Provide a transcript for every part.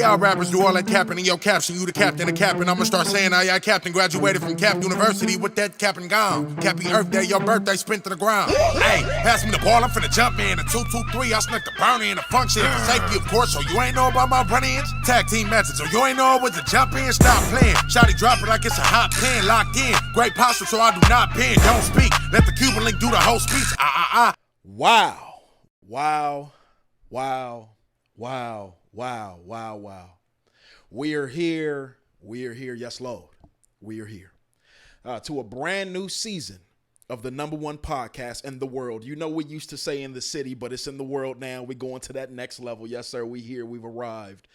y'all rappers do all that capping in your caption. You the captain of capping. I'ma start saying, oh, yeah, captain graduated from Cap University with that capping gone. Happy Earth Day, your birthday spent to the ground. Hey, pass me the ball, I'm finna jump in. A 2-2-3, I snuck the brownie in the function. For safety, of course, so you ain't know about my run-ins. Tag team matches, so you ain't know it was a jump in. Stop playing. Shotty drop it like it's a hot pen. Locked in. Great posture, so I do not bend. Don't speak. Let the Cuban link do the whole speech. Wow. Wow. Wow. Wow. Wow. Wow. Wow. We are here. We are here. Yes, Lord. We are here to a brand new season of the number one podcast in the world. You know, we used to say in the city, but it's in the world now. We're going to that next level. Yes, sir. We here. We've arrived.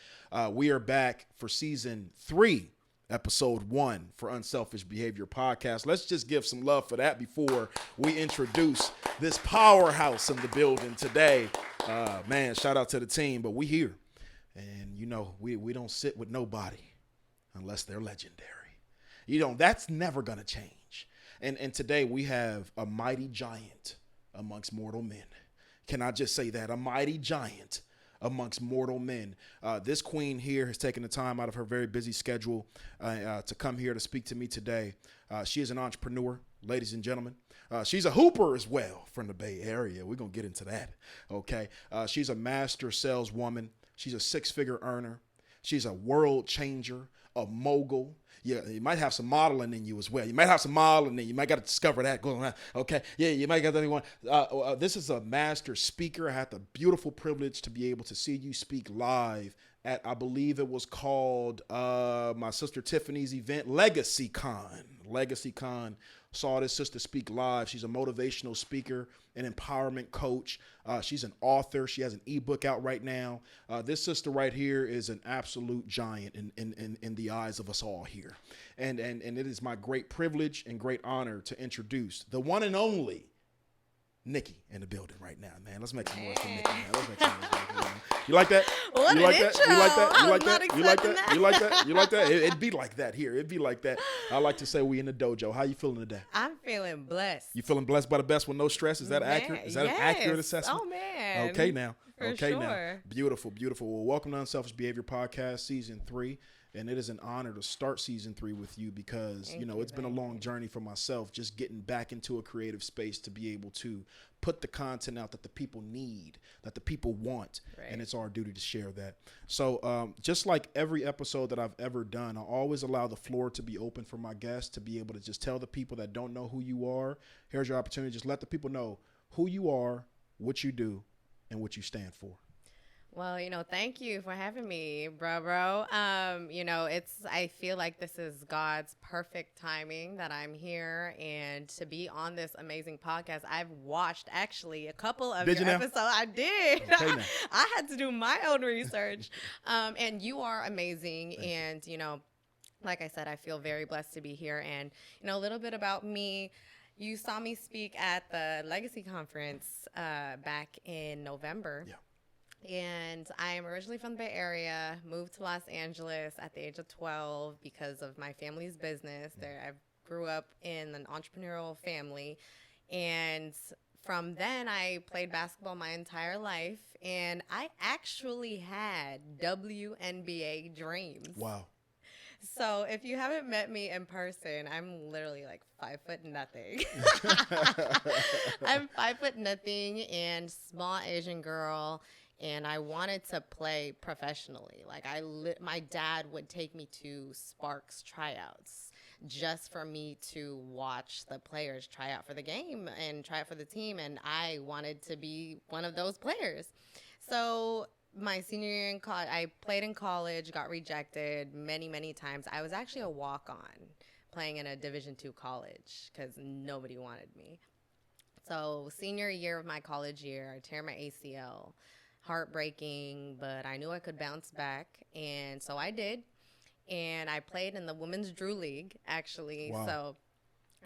We are back for season 3, episode 1 for Unselfish Behavior Podcast. Let's just give some love for that before we introduce this powerhouse in the building today. Man, shout out to the team, but we here. And, you know, we don't sit with nobody unless they're legendary. You know, that's never going to change. And today we have a mighty giant amongst mortal men. Can I just say that? A mighty giant amongst mortal men. This queen here has taken the time out of her very busy schedule to come here to speak to me today. She is an entrepreneur, ladies and gentlemen. She's a hooper as well from the Bay Area. We're going to get into that. Okay. She's a master saleswoman. She's a 6-figure earner. She's a world changer, a mogul. Yeah, you might have some modeling in you as well. You might have some modeling in you. You might got to discover that going on. Okay. Yeah, you might got that one. This is a master speaker. I had the beautiful privilege to be able to see you speak live at, I believe it was called my sister Tiffany's event, Legacy Con. Legacy Con. Saw this sister speak live. She's a motivational speaker, an empowerment coach. She's an author. She has an ebook out right now. This sister right here is an absolute giant in the eyes of us all here. And it is my great privilege and great honor to introduce the one and only Nikki in the building right now, man. Let's make some noise for Nikki, man. Let's make some noise for Nikki. You like that? What you like an that? intro. You like that? You I like was not that? You like that? expecting You like that? You like that? It'd be like that here. It'd be like that. I like to say we in the dojo. How you feeling today? I'm feeling blessed. You feeling blessed by the best with no stress? Is that Man, accurate? Is that an accurate yes. assessment? Oh, man. Okay now. For Okay now. sure. Beautiful, beautiful. Well, welcome to Unselfish Behavior Podcast, season 3. And it is an honor to start season 3 with you because, Thank you know, you, it's been a baby. long journey for myself, just getting back into a creative space to be able to put the content out that the people need, that the people want. Right. And it's our duty to share that. So just like every episode that I've ever done, I always allow the floor to be open for my guests to be able to just tell the people that don't know who you are. Here's your opportunity. Just let the people know who you are, what you do, and what you stand for. Well, you know, thank you for having me, bro. You know, I feel like this is God's perfect timing that I'm here and to be on this amazing podcast. I've watched actually a couple of your episodes. I did. Okay, now. I had to do my own research. And you are amazing. And, you know, like I said, I feel very blessed to be here. And, you know, a little bit about me. You saw me speak at the Legacy Conference back in November. Yeah. And I am originally from the Bay Area, moved to Los Angeles at the age of 12 because of my family's business. I grew up in an entrepreneurial family. And from then, I played basketball my entire life. And I actually had WNBA dreams. Wow. So if you haven't met me in person, I'm literally like 5'0" I'm 5'0" and small Asian girl. And I wanted to play professionally. Like my dad would take me to Sparks tryouts just for me to watch the players try out for the game and try out for the team. And I wanted to be one of those players. So my senior year in college, I played in college, got rejected many, many times. I was actually a walk-on playing in a Division II college because nobody wanted me. So senior year of my college year, I tear my ACL. Heartbreaking, but I knew I could bounce back, and so I did. And I played in the Women's Drew League, actually. Wow. So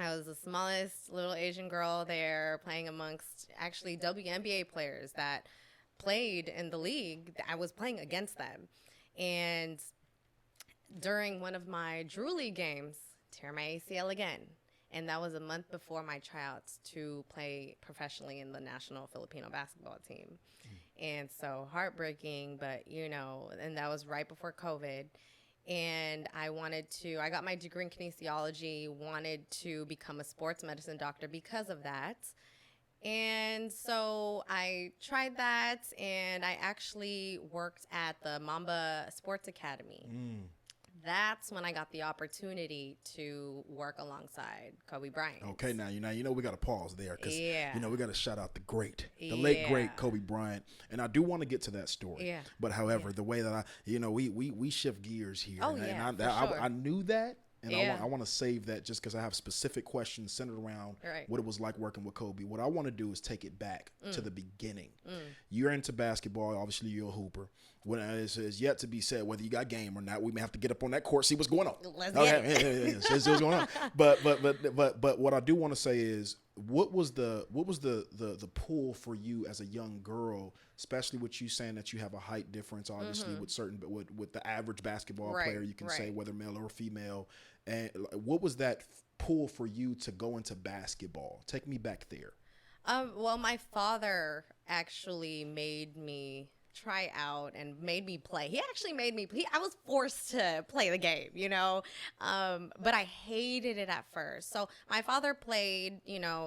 I was the smallest little Asian girl there, playing amongst actually WNBA players that played in the league. I was playing against them. And during one of my Drew League games, tear my ACL again. And that was a month before my tryouts to play professionally in the national Filipino basketball team. And so heartbreaking, but and that was right before COVID. And I got my degree in kinesiology, wanted to become a sports medicine doctor because of that. And so I tried that, and I actually worked at the Mamba Sports Academy. That's when I got the opportunity to work alongside Kobe Bryant. Okay, now we got to pause there because Yeah. we got to shout out the late Yeah. great Kobe Bryant, and I do want to get to that story. Yeah. But however, the way that we shift gears here, Oh, and yeah, for sure. I knew that. And Yeah. I want to save that just because I have specific questions centered around Right. what it was like working with Kobe. What I want to do is take it back to the beginning. You're into basketball. Obviously, you're a hooper. When it's yet to be said whether you got game or not. We may have to get up on that court, see what's going on. Let's get it. See what's going on. But what I do want to say is, what was the pull for you as a young girl, especially with you saying that you have a height difference, obviously with the average basketball player, you can say whether male or female, and what was that pull for you to go into basketball? Take me back there. Well, my father actually made me try out and made me play. He actually made me play. I was forced to play the game, but I hated it at first. So my father played,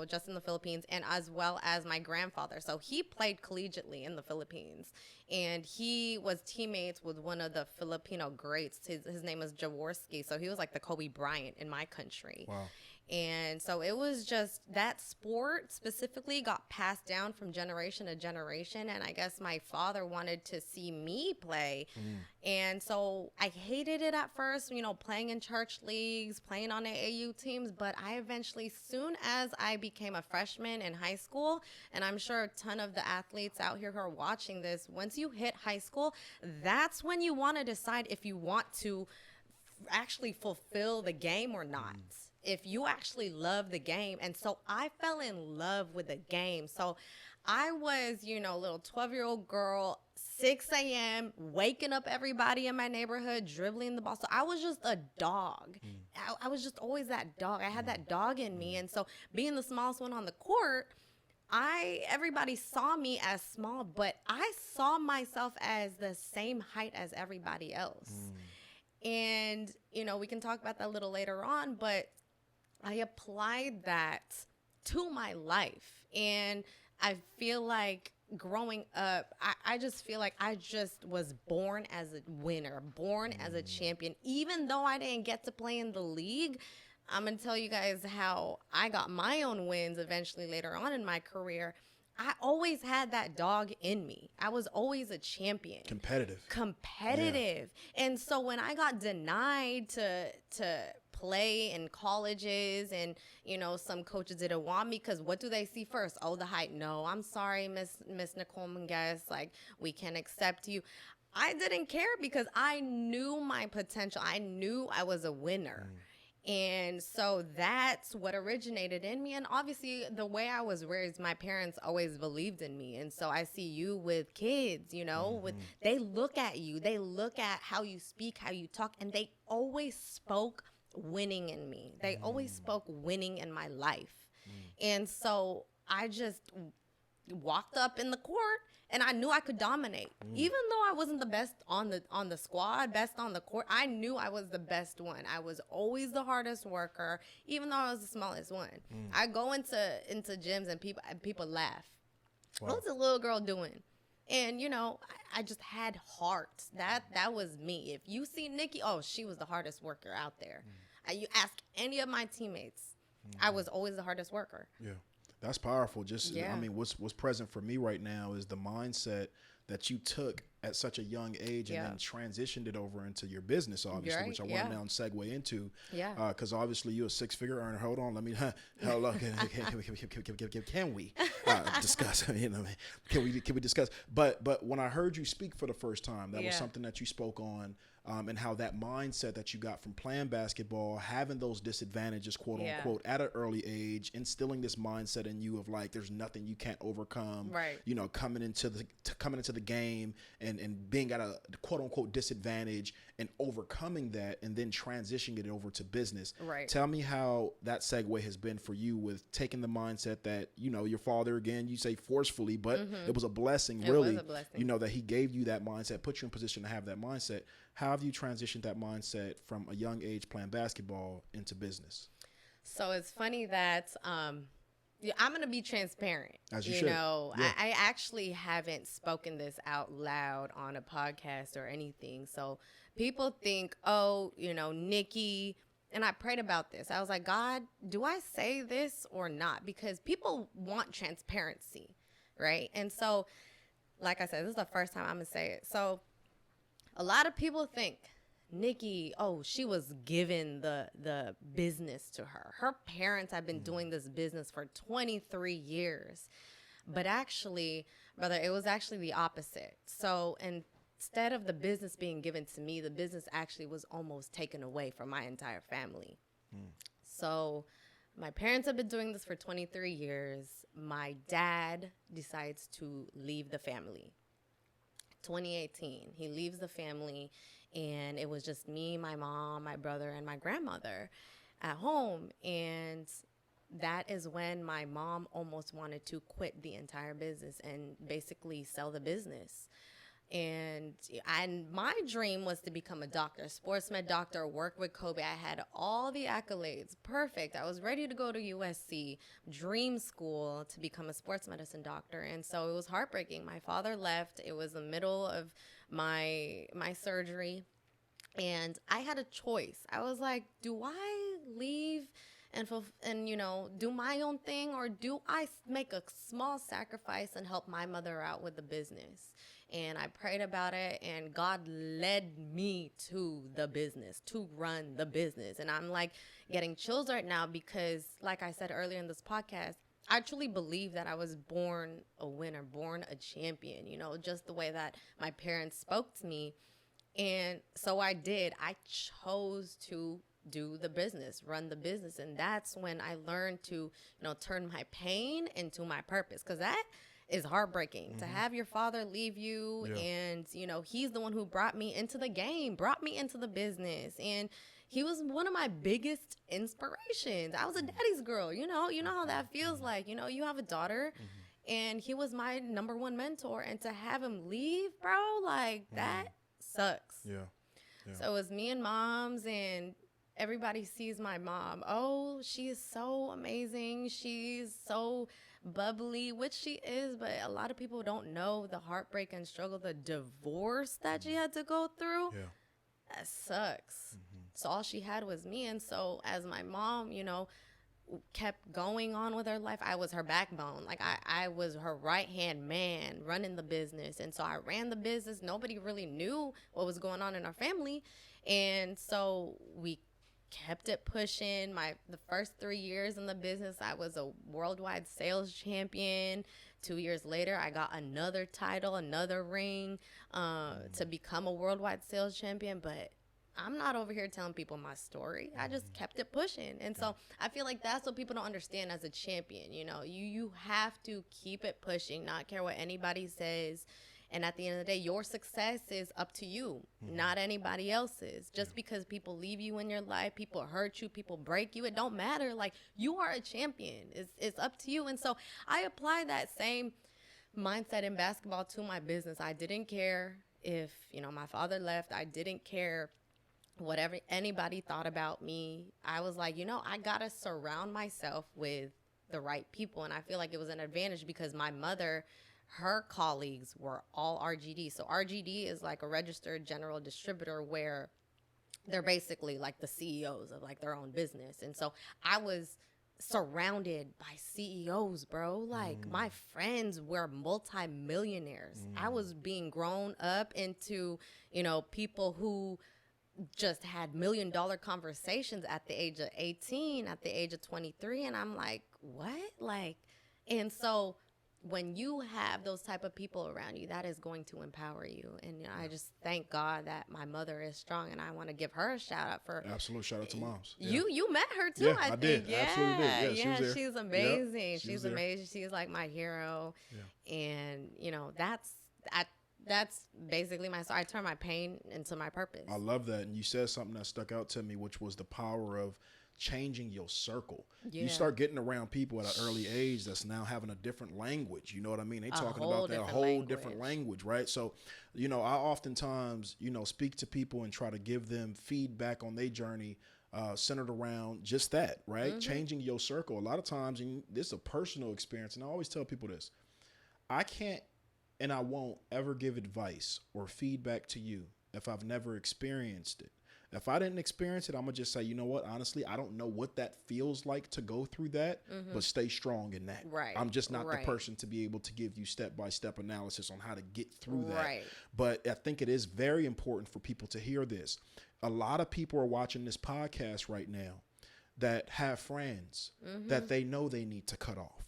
just in the Philippines, and as well as my grandfather. So he played collegiately in the Philippines, and he was teammates with one of the Filipino greats. His name is Jaworski. So he was like the Kobe Bryant in my country. Wow. And so it was just that sport specifically got passed down from generation to generation. And I guess my father wanted to see me play. And so I hated it at first, playing in church leagues, playing on AAU teams. But I eventually, soon as I became a freshman in high school, and I'm sure a ton of the athletes out here who are watching this, once you hit high school, that's when you want to decide if you want to actually fulfill the game or not. If you actually love the game. And so I fell in love with the game. So I was, little 12-year-old girl, 6 a.m., waking up everybody in my neighborhood, dribbling the ball. So I was just a dog. I was just always that dog. I had that dog in me. And so being the smallest one on the court, everybody saw me as small, but I saw myself as the same height as everybody else. And, we can talk about that a little later on, but I applied that to my life. And I feel like growing up, I just feel like I just was born as a winner, born as a champion. Even though I didn't get to play in the league, I'm going to tell you guys how I got my own wins eventually later on in my career. I always had that dog in me. I was always a champion. Competitive. Yeah. And so when I got denied to play in colleges, and some coaches didn't want me because what do they see first? Oh, the height. No, I'm sorry, Miss Nikki Mungues, like, we can't accept you. I didn't care because I knew my potential. I knew I was a winner. And so that's what originated in me. And obviously the way I was raised, my parents always believed in me. And so I see you with kids, they look at you, they look at how you speak, how you talk, and they always spoke winning in me. They always spoke winning in my life. And so I just walked up in the court and I knew I could dominate. Even though I wasn't the best on the squad, best on the court, I knew I was the best one. I was always the hardest worker, even though I was the smallest one. I go into gyms and people laugh. Wow. What's a little girl doing? And, I just had heart. That was me. If you see Nikki, she was the hardest worker out there. You ask any of my teammates, I was always the hardest worker. Yeah, that's powerful. What's present for me right now is the mindset that you took at such a young age and then transitioned it over into your business, obviously, which I want to now segue into. Yeah. Because obviously you're a 6-figure earner. Hold on, let me. Can we discuss? Can we discuss? But when I heard you speak for the first time, that was something that you spoke on and how that mindset that you got from playing basketball, having those disadvantages, quote unquote, at an early age, instilling this mindset in you of like, there's nothing you can't overcome, right? You know, coming into the game and being at a quote unquote disadvantage and overcoming that, and then transitioning it over to business. Right. Tell me how that segue has been for you with taking the mindset that, you know, your father, again, you say forcefully, but it was a blessing, really, you know, that he gave you that mindset, put you in position to have that mindset. How have you transitioned that mindset from a young age playing basketball into business? So it's funny that I'm going to be transparent. As you you should. know, Yeah. I actually haven't spoken this out loud on a podcast or anything. So people think, oh, you know, Nikki, and I prayed about this. I was like, God, do I say this or not? Because people want transparency, right? And so, like I said, this is the first time I'm going to say it. So a lot of people think Nikki, oh, she was given the business to her. Her parents have been doing this business for 23 years. But actually, brother, it was actually the opposite. So instead of the business being given to me, the business actually was almost taken away from my entire family. So my parents have been doing this for 23 years. My dad decides to leave the family. 2018, he leaves the family, and it was just me, my mom, my brother, and my grandmother at home. And that is when my mom almost wanted to quit the entire business and basically sell the business. And my dream was to become a doctor, sports med doctor, work with Kobe. I had all the accolades, perfect. I was ready to go to USC, dream school, to become a sports medicine doctor. And so it was heartbreaking. My father left. It was the middle of my surgery, and I had a choice. I was like, do I leave and you know, do my own thing, or do I make a small sacrifice and help my mother out with the business? And I prayed about it, and God led me to the business, to run the business. And I'm like getting chills right now because, like I said earlier in this podcast, I truly believe that I was born a winner, born a champion, you know, just the way that my parents spoke to me. And so I did. I chose to do the business, run the business. And that's when I learned to, you know, turn my pain into my purpose, because that is heartbreaking to have your father leave you. And, you know, he's the one who brought me into the game, brought me into the business. And he was one of my biggest inspirations. I was a daddy's girl, you know how that feels like, you know, you have a daughter and he was my number one mentor, and to have him leave, bro, like that sucks. Yeah. So it was me and moms, and everybody sees my mom. Oh, she is so amazing. She's so bubbly, which she is, but a lot of people don't know the heartbreak and struggle, the divorce that she had to go through. Yeah. That sucks. So all she had was me. And so as my mom, you know, kept going on with her life, I was her backbone. Like I was her right-hand man running the business. And so I ran the business. Nobody really knew what was going on in our family. And so we kept it pushing. The first 3 years in the business, I was a worldwide sales champion. 2 years later, I got another title, another ring, to become a worldwide sales champion. But I'm not over here telling people my story. I just kept it pushing. And so I feel like that's what people don't understand as a champion. You know, you have to keep it pushing, not care what anybody says. And at the end of the day, your success is up to you, not anybody else's. Just because people leave you in your life, people hurt you, people break you, it don't matter. Like, you are a champion. It's up to you. And so I apply that same mindset in basketball to my business. I didn't care if, you know, my father left. I didn't care whatever anybody thought about me. I was like, you know, I got to surround myself with the right people. And I feel like it was an advantage because my mother, her colleagues were all RGD. So RGD is like a registered general distributor where they're basically like the CEOs of like their own business. And so I was surrounded by CEOs, bro. Like my friends were multimillionaires. I was being grown up into, you know, people who just had $1 million conversations at the age of 18, at the age of 23. And I'm like, what? Like, and so when you have those type of people around you, that is going to empower you. And you know, I just thank God that my mother is strong, and I want to give her a shout out for Absolute shout out to moms. You met her too. Yeah, I I think. did. Absolutely did. Yeah, she was there. she's amazing. Yep, She's amazing. She's like my hero. Yeah. And you know, that's basically my story. I turn my pain into my purpose. I love that. And you said something that stuck out to me, which was the power of changing your circle. Yeah. You start getting around people at an early age that's now having a different language. You know what I mean? They talking about that whole different language, right? So, you know, I oftentimes, you know, speak to people and try to give them feedback on their journey centered around just that, right? Changing your circle. A lot of times, and this is a personal experience, and I always tell people this, I can't and I won't ever give advice or feedback to you if I've never experienced it. If I didn't experience it, I'm going to just say, you know what? Honestly, I don't know what that feels like to go through that, but stay strong in that. Right. I'm just not the person to be able to give you step-by-step analysis on how to get through that. Right. But I think it is very important for people to hear this. A lot of people are watching this podcast right now that have friends that they know they need to cut off.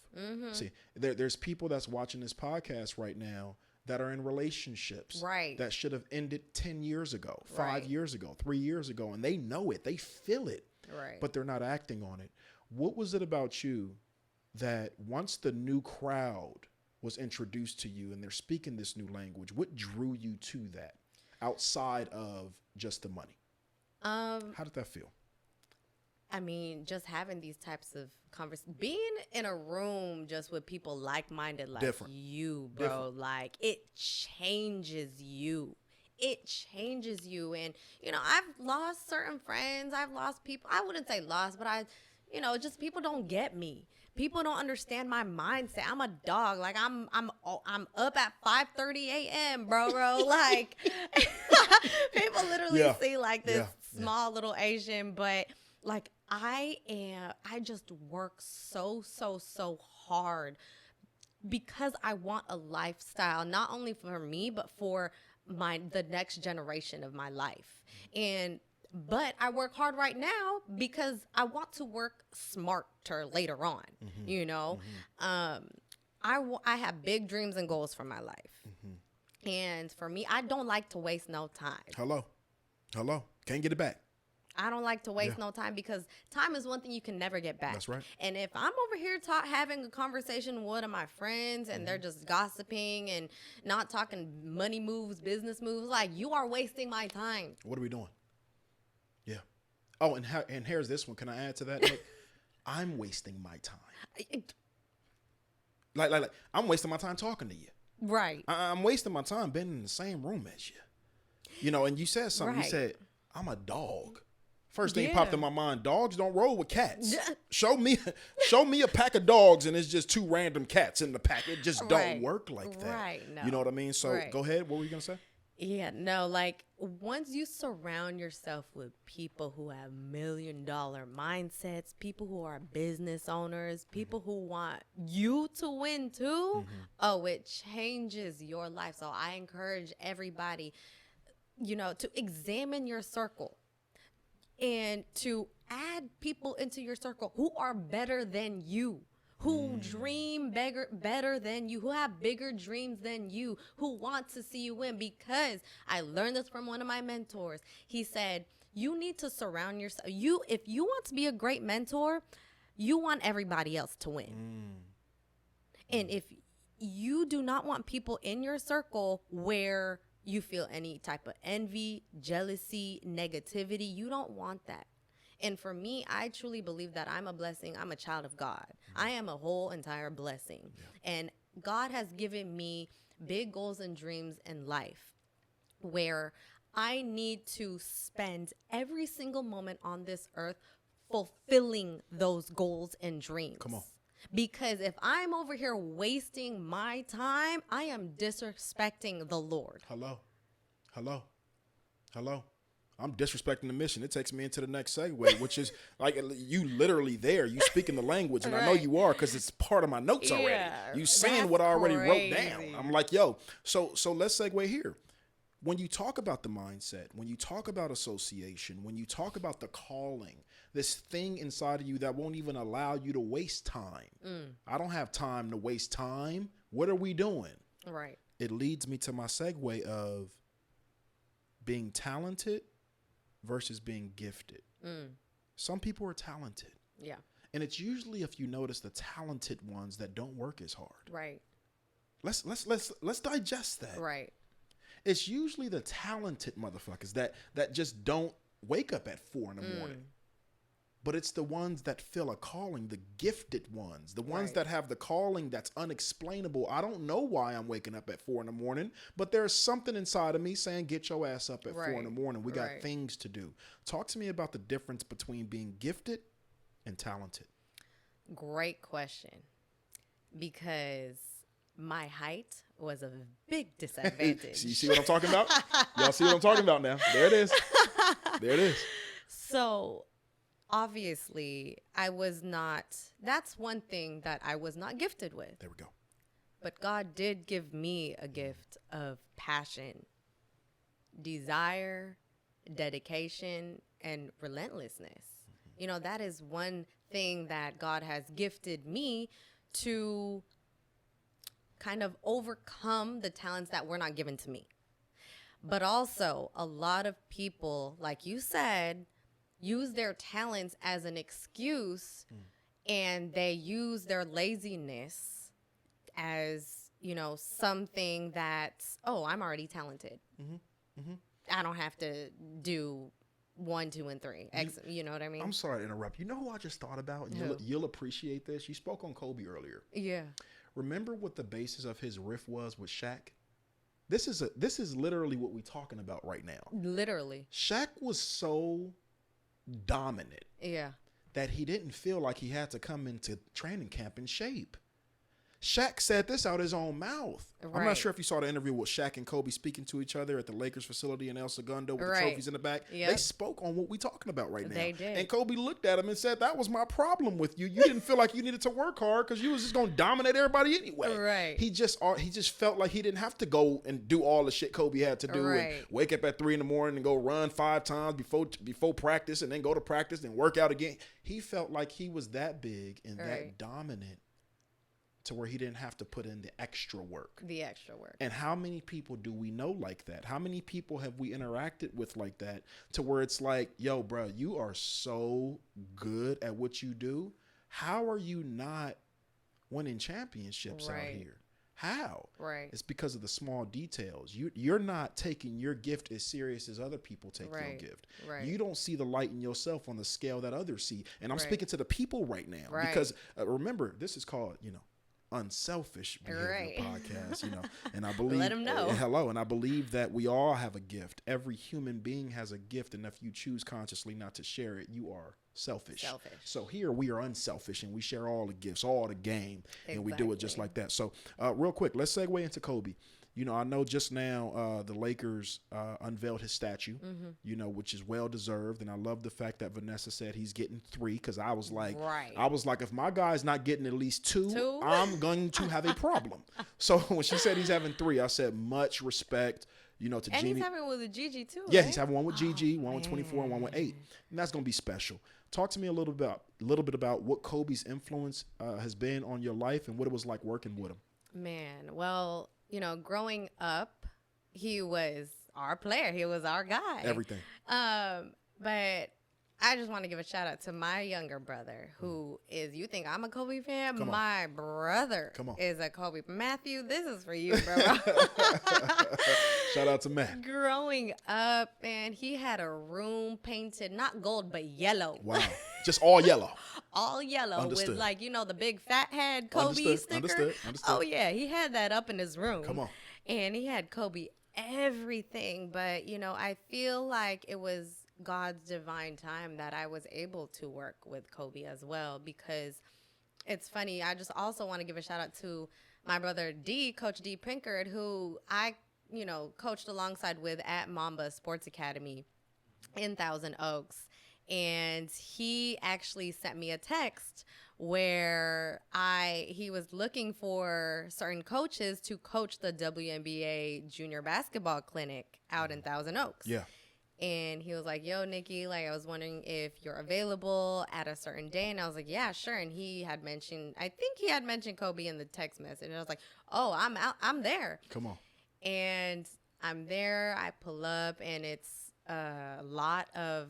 See, there's people that's watching this podcast right now that are in relationships that should have ended 10 years ago, 5 years ago, 3 years ago, and they know it, they feel it, but they're not acting on it. What was it about you that once the new crowd was introduced to you and they're speaking this new language, what drew you to that outside of just the money? How did that feel? I mean, just having these types of conversations, being in a room just with people like-minded like you, bro, like it changes you. It changes you. And, you know, I've lost certain friends. I've lost people. I wouldn't say lost, but you know, just people don't get me. People don't understand my mindset. I'm a dog. Like I'm up at 5:30 a.m., bro. Like people literally see like this small little Asian, but like I just work so hard because I want a lifestyle, not only for me, but for the next generation of my life. But I work hard right now because I want to work smarter later on, you know? I have big dreams and goals for my life. And for me, I don't like to waste no time. Hello. Can't get it back. I don't like to waste no time because time is one thing you can never get back. That's right. And if I'm over here having a conversation with one of my friends and they're just gossiping and not talking money moves, business moves, like you are wasting my time. What are we doing? Yeah. Oh, and here's this one. Can I add to that, Nick? I'm wasting my time. Like I'm wasting my time talking to you. Right. I'm wasting my time being in the same room as you. You know, and you said something. You said, I'm a dog. First thing popped in my mind, dogs don't roll with cats. Show me a pack of dogs and it's just two random cats in the pack. It just don't work like that. Right. No. You know what I mean? So go ahead. What were you going to say? Yeah, no, like once you surround yourself with people who have $1 million mindsets, people who are business owners, people who want you to win too, it changes your life. So I encourage everybody, you know, to examine your circle. And to add people into your circle who are better than you, who dream better than you, who have bigger dreams than you, who want to see you win. Because I learned this from one of my mentors. He said, you need to surround yourself. If you want to be a great mentor, you want everybody else to win. And if you do not want people in your circle where you feel any type of envy, jealousy, negativity, you don't want that. And for me, I truly believe that I'm a blessing. I'm a child of God. I am a whole entire blessing. And God has given me big goals and dreams in life where I need to spend every single moment on this earth fulfilling those goals and dreams. Come on. Because if I'm over here wasting my time, I am disrespecting the Lord. Hello. I'm disrespecting the mission. It takes me into the next segue, which is like you literally there. You speaking the language, and I know you are because it's part of my notes already. You saying what I already wrote down. I'm like, yo. So let's segue here. When you talk about the mindset, when you talk about association, when you talk about the calling, this thing inside of you that won't even allow you to waste time. I don't have time to waste time What are we doing? Right. It leads me to my segue of being talented versus being gifted. Some people are talented. Yeah. And it's usually, if you notice, the talented ones that don't work as hard. Right. Let's digest that. Right. It's usually the talented motherfuckers that just don't wake up at 4 in the morning. But it's the ones that feel a calling, the gifted ones, the ones that have the calling that's unexplainable. I don't know why I'm waking up at 4 in the morning, but there's something inside of me saying, get your ass up at 4 in the morning. We got things to do. Talk to me about the difference between being gifted and talented. Great question. Because my height was a big disadvantage. You see what I'm talking about? Y'all see what I'm talking about now? There it is. There it is. So obviously, that's one thing that I was not gifted with. There we go. But God did give me a gift of passion, desire, dedication, and relentlessness. You know, that is one thing that God has gifted me to kind of overcome the talents that were not given to me. But also, a lot of people, like you said, use their talents as an excuse, and they use their laziness as, you know, something that's, oh, I'm already talented. I don't have to do 1, 2, and 3. You know what I mean? I'm sorry to interrupt. You know who I just thought about? You'll appreciate this. You spoke on Kobe earlier. Yeah. Remember what the basis of his riff was with Shaq? This is literally what we're talking about right now. Literally. Shaq was so dominant that he didn't feel like he had to come into training camp in shape. Shaq said this out his own mouth. I'm not sure if you saw the interview with Shaq and Kobe speaking to each other at the Lakers facility in El Segundo with the trophies in the back. They spoke on what we're talking about right now. They did. And Kobe looked at him and said, that was my problem with you. You didn't feel like you needed to work hard because you was just going to dominate everybody anyway. Right. He just felt like he didn't have to go and do all the shit Kobe had to do and wake up at 3 in the morning and go run 5 times before practice and then go to practice and work out again. He felt like he was that big and that dominant to where he didn't have to put in the extra work. And how many people do we know like that? How many people have we interacted with like that to where it's like, yo, bro, you are so good at what you do. How are you not winning championships out here? How? It's because of the small details. You're not taking your gift as serious as other people take your gift. You don't see the light in yourself on the scale that others see. And I'm speaking to the people right now because remember, this is called, Unselfish Behavior Podcast, and I believe, let them know. Hello. And I believe that we all have a gift. Every human being has a gift. And if you choose consciously not to share it, you are selfish. So here we are unselfish and we share all the gifts, all the game, and we do it just like that. So real quick, let's segue into Kobe. I know just now the Lakers unveiled his statue, which is well deserved, and I love the fact that Vanessa said he's getting 3 because I was like, if my guy's not getting at least 2, I'm going to have a problem. So when she said he's having 3, I said much respect. To and Jeannie. He's having one with Gigi too. Yeah, he's having one with Gigi, one with 24, and one with 8, and that's gonna be special. Talk to me a little bit about what Kobe's influence has been on your life and what it was like working with him. Man, well, growing up, he was our player. He was our guy. Everything. But I just want to give a shout out to my younger brother who is, you think I'm a Kobe fan? My brother is a Kobe. Matthew, this is for you, bro. Shout out to Matt. Growing up, man, he had a room painted, not gold, but yellow. Wow. Just all yellow. All yellow. Understood. With the big fat head Kobe sticker. Understood. Oh, yeah. He had that up in his room. Come on. And he had Kobe everything. But, I feel like it was God's divine time that I was able to work with Kobe as well, because it's funny. I just also want to give a shout out to my brother Coach D Pinkard, who I, coached alongside with at Mamba Sports Academy in Thousand Oaks. And he actually sent me a text where he was looking for certain coaches to coach the WNBA junior basketball clinic out in Thousand Oaks. Yeah. And he was like, yo, Nikki, like, I was wondering if you're available at a certain day. And I was like, yeah, sure. And he had mentioned, I think he had mentioned Kobe in the text message. And I was like, oh, I'm out. I'm there. Come on. And I'm there. I pull up, and it's a lot of,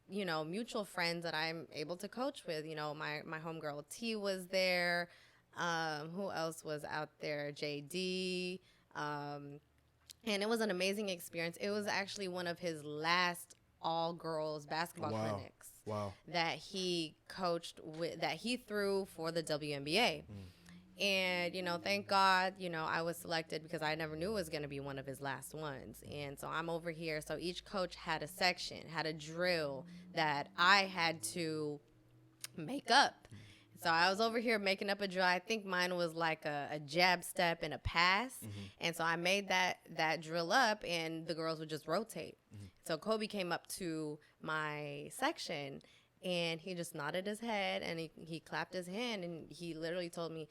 you know, mutual friends that I'm able to coach with. You know, my homegirl T was there. Who else was out there? JD. And it was an amazing experience. It was actually one of his last all-girls basketball clinics that he coached with, that he threw for the WNBA. And, you know, thank God, you know, I was selected because I never knew it was going to be one of his last ones. And so I'm over here. So each coach had a section, had a drill that I had to make up. So I was over here making up a drill. I think mine was like a jab step and a pass. And so I made that drill up, and the girls would just rotate. So Kobe came up to my section, and he just nodded his head, and he clapped his hand, and he literally told me,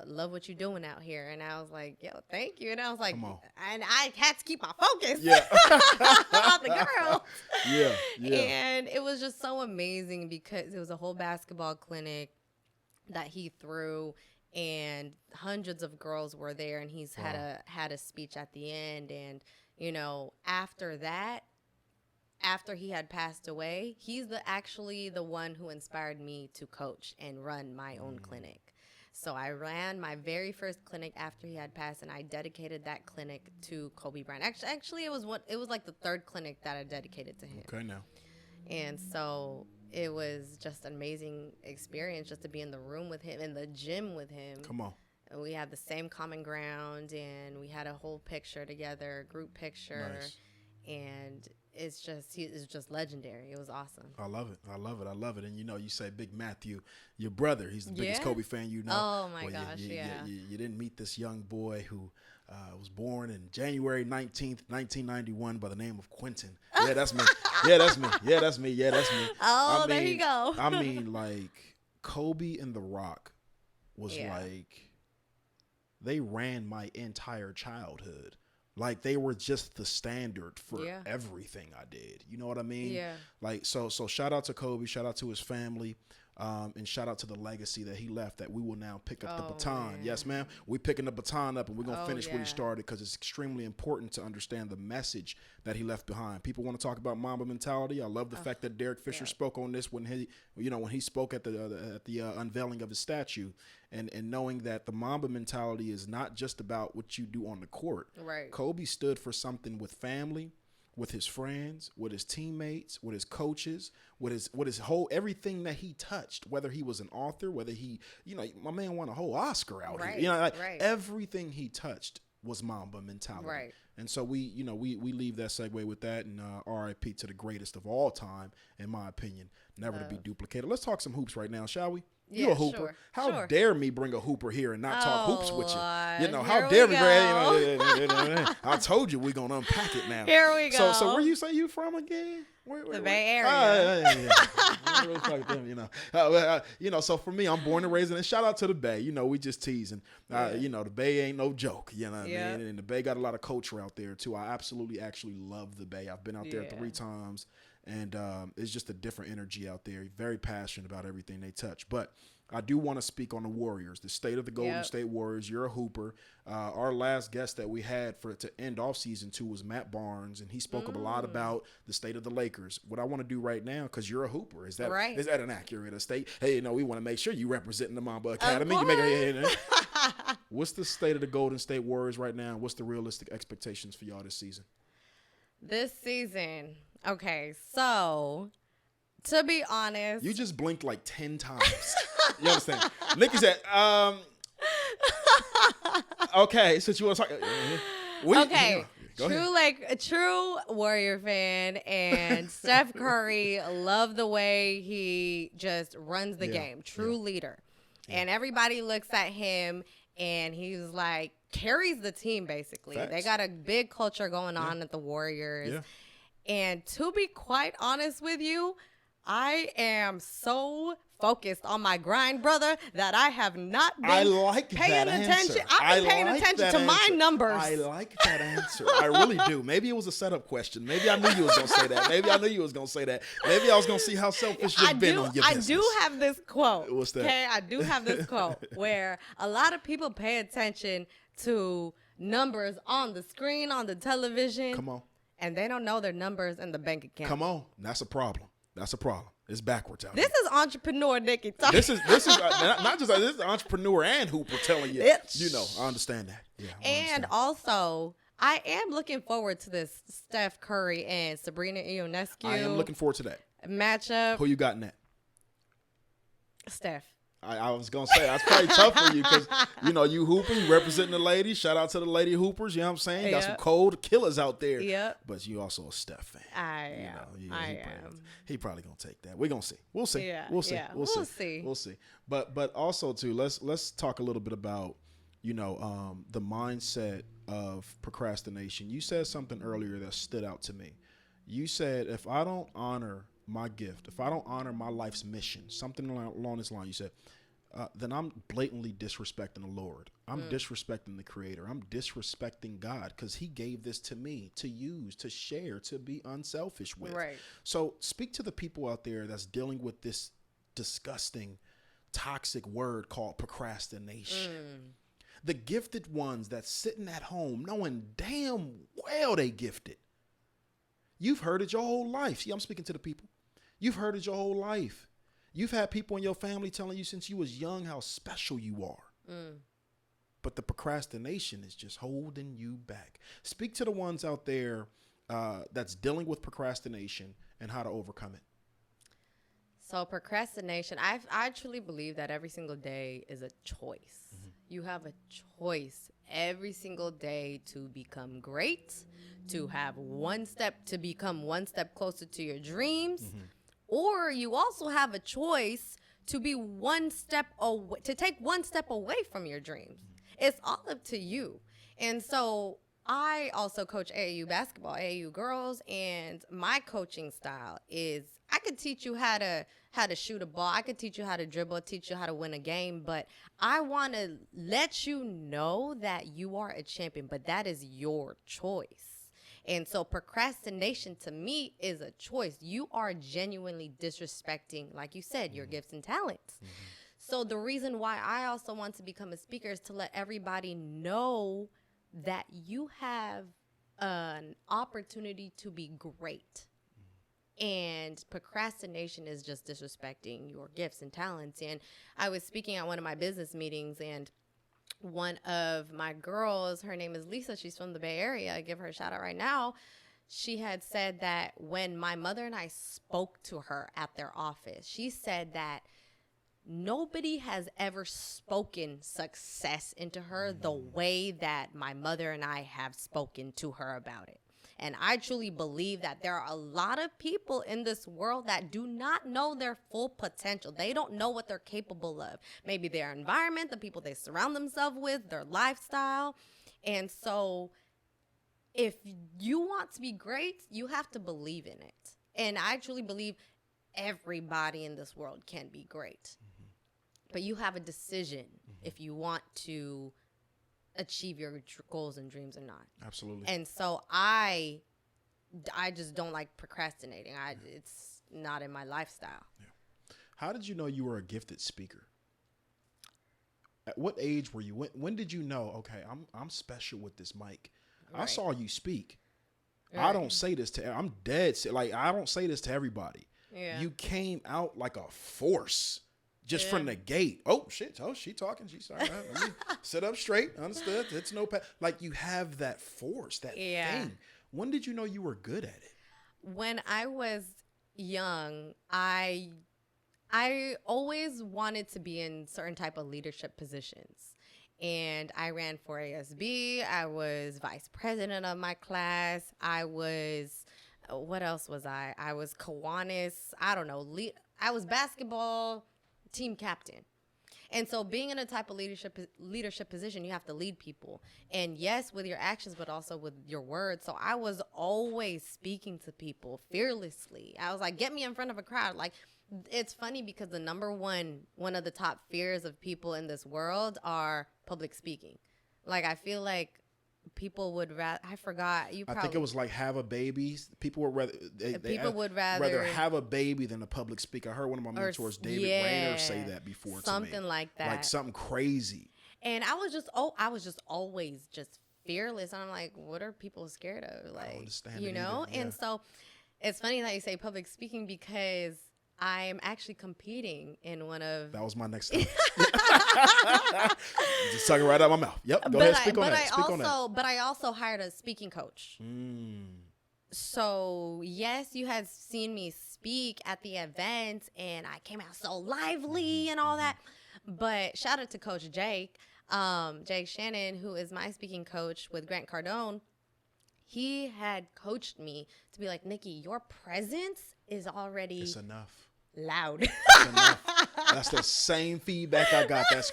love what you're doing out here. And I was like, yo, thank you. And I was like, and I had to keep my focus on the girls. And it was just so amazing because it was a whole basketball clinic that he threw, and hundreds of girls were there, and he's had a speech at the end. And, you know, after that, after he had passed away, he's actually the one who inspired me to coach and run my own clinic. So I ran my very first clinic after he had passed, and I dedicated that clinic to Kobe Bryant. Actually, it was like the third clinic that I dedicated to him. Okay, now. And so it was just an amazing experience just to be in the room with him, in the gym with him. Come on. And we had the same common ground, and we had a whole picture together, group picture. Nice. And it's just legendary. It was awesome. I love it. And, you know, you say Big Matthew, your brother, he's the biggest Kobe fan you know. Oh, my gosh, You didn't meet this young boy who was born in January 19th, 1991 by the name of Quentin. Yeah, that's me. Oh, there you go. I mean, like, Kobe and The Rock was like, they ran my entire childhood. Like, they were just the standard for everything I did. You know what I mean? Yeah. Like, so shout out to Kobe, shout out to his family, and shout out to the legacy that he left, that we will now pick up the baton. Man. Yes, ma'am. We're picking the baton up, and we're going to finish what he started, because it's extremely important to understand the message that he left behind. People want to talk about Mamba mentality. I love the fact that Derek Fisher spoke on this when he spoke at the unveiling of his statue, and knowing that the Mamba mentality is not just about what you do on the court. Right. Kobe stood for something with family, with his friends, with his teammates, with his coaches, with his whole everything that he touched, whether he was an author, whether he, you know, my man won a whole Oscar out here. You know, like everything he touched was Mamba mentality. Right. And so we leave that segue with that, and RIP to the greatest of all time, in my opinion, never to be duplicated. Let's talk some hoops right now, shall we? You a hooper. Sure. How dare me bring a hooper here and not talk hoops with you? You know, Here how dare we me, Greg? I told you we're going to unpack it now. Here we go. So where you say you from again? The Bay Area. You know, so for me, I'm born and raised in, and shout out to the Bay. You know, we just teasing. You know, the Bay ain't no joke. You know what I mean? And the Bay got a lot of culture out there, too. I absolutely actually love the Bay. I've been out there 3 times. And it's just a different energy out there. Very passionate about everything they touch. But I do want to speak on the Warriors, the state of the Golden State Warriors. You're a hooper. Our last guest that we had to end off season 2 was Matt Barnes, and he spoke up a lot about the state of the Lakers. What I want to do right now, because you're a hooper, is that an accurate state? Hey, you know, we want to make sure you representing the Mamba Academy. What's the state of the Golden State Warriors right now? What's the realistic expectations for y'all this season? This season. Okay, so to be honest, you just blinked like 10 times. You understand? Nikki said, okay, since you want to talk. Okay, a true Warrior fan, and Steph Curry, love the way he just runs the game. True leader. And everybody looks at him, and he's like, carries the team, basically. Facts. They got a big culture going on at the Warriors. Yeah. And to be quite honest with you, I am so focused on my grind, brother, that I have not been paying attention. I've been paying attention to my numbers. I like that answer. I really do. Maybe it was a setup question. Maybe I knew you was going to say that. Maybe I was going to see how selfish you've been on your business. I do have this quote. What's that? Okay, I do have this quote where a lot of people pay attention to numbers on the screen, on the television. Come on. And they don't know their numbers in the bank account. Come on. That's a problem. It's backwards out This here. is entrepreneur Nikki talking. This is not just this is entrepreneur and hooper telling you. You know, I understand that. Yeah. And also, I am looking forward to this Steph Curry and Sabrina Ionescu. I am looking forward to that matchup. Who you got in that? Steph. I was going to say, that's probably tough for you because, you know, you hooper, you representing the ladies. Shout out to the lady hoopers, you know what I'm saying? You got some cold killers out there. Yep. But you also a Steph fan. I am. He probably going to take that. We're going to see. We'll see. Yeah, We'll see. yeah. We'll see. We'll see. But also, too, let's talk a little bit about, you know, the mindset of procrastination. You said something earlier that stood out to me. You said, if I don't honor my gift, if I don't honor my life's mission, something along this line, you said, then I'm blatantly disrespecting the Lord. I'm disrespecting the Creator. I'm disrespecting God because He gave this to me to use, to share, to be unselfish with. Right. So speak to the people out there that's dealing with this disgusting, toxic word called procrastination. The gifted ones that's sitting at home knowing damn well they gifted. You've heard it your whole life. See, I'm speaking to the people. You've heard it your whole life. You've had people in your family telling you since you was young how special you are. But the procrastination is just holding you back. Speak to the ones out there that's dealing with procrastination and how to overcome it. So procrastination, I truly believe that every single day is a choice. You have a choice every single day to become great, to have to become one step closer to your dreams. Or you also have a choice to be one step away, to take one step away from your dreams. It's all up to you. And so I also coach AAU basketball, AAU girls, and my coaching style is I could teach you how to shoot a ball. I could teach you how to dribble, teach you how to win a game, but I want to let you know that you are a champion, but that is your choice. And so procrastination to me is a choice. You are genuinely disrespecting, like you said, your gifts and talents. So the reason why I also want to become a speaker is to let everybody know that you have an opportunity to be great. And procrastination is just disrespecting your gifts and talents. And I was speaking at one of my business meetings, and one of my girls, her name is Lisa. She's from the Bay Area. I give her a shout out right now. She had said that when my mother and I spoke to her at their office, she said that nobody has ever spoken success into her the way that my mother and I have spoken to her about it. And I truly believe that there are a lot of people in this world that do not know their full potential. They don't know what they're capable of. Maybe their environment, the people they surround themselves with, their lifestyle. And so if you want to be great, you have to believe in it. And I truly believe everybody in this world can be great. But you have a decision if you want to achieve your goals and dreams or not. Absolutely. And so I just don't like procrastinating. It's not in my lifestyle. Yeah. How did you know you were a gifted speaker? At what age were you? When did you know, okay, I'm special with this mic? Right. I saw you speak. Right. I don't say this to, I'm dead. Like, I don't say this to everybody. Yeah. You came out like a force. Just from the gate. Oh, shit. Oh, she talking. She's sorry. Let me sit up straight. Understood. It's no like you have that force, that thing. When did you know you were good at it? When I was young, I always wanted to be in certain type of leadership positions. And I ran for ASB. I was vice president of my class. I was, what else was I? I was Kiwanis. I don't know. I was basketball team captain. And so being in a type of leadership position, you have to lead people. And yes, with your actions, but also with your words. So I was always speaking to people fearlessly. I was like, get me in front of a crowd. Like, it's funny because the one of the top fears of people in this world are public speaking. Like, I feel like people would rather, I forgot. I think it was like have a baby. People would rather have a baby than a public speaker. I heard one of my mentors, David Rayner, say that before. Something like that. Like something crazy. And I was just always just fearless. And I'm like, what are people scared of? Like, I don't understand you know? Yeah. And so it's funny that you say public speaking because I'm actually competing in one of... That was my next step. Just sucking right out of my mouth. Yep, go ahead, speak on that. But I also hired a speaking coach. So, yes, you had seen me speak at the event, and I came out so lively and all that. But shout out to Coach Jake Shannon, who is my speaking coach with Grant Cardone. He had coached me to be like, Nikki, your presence is already... It's enough. Loud. It's enough. That's the same feedback I got. That's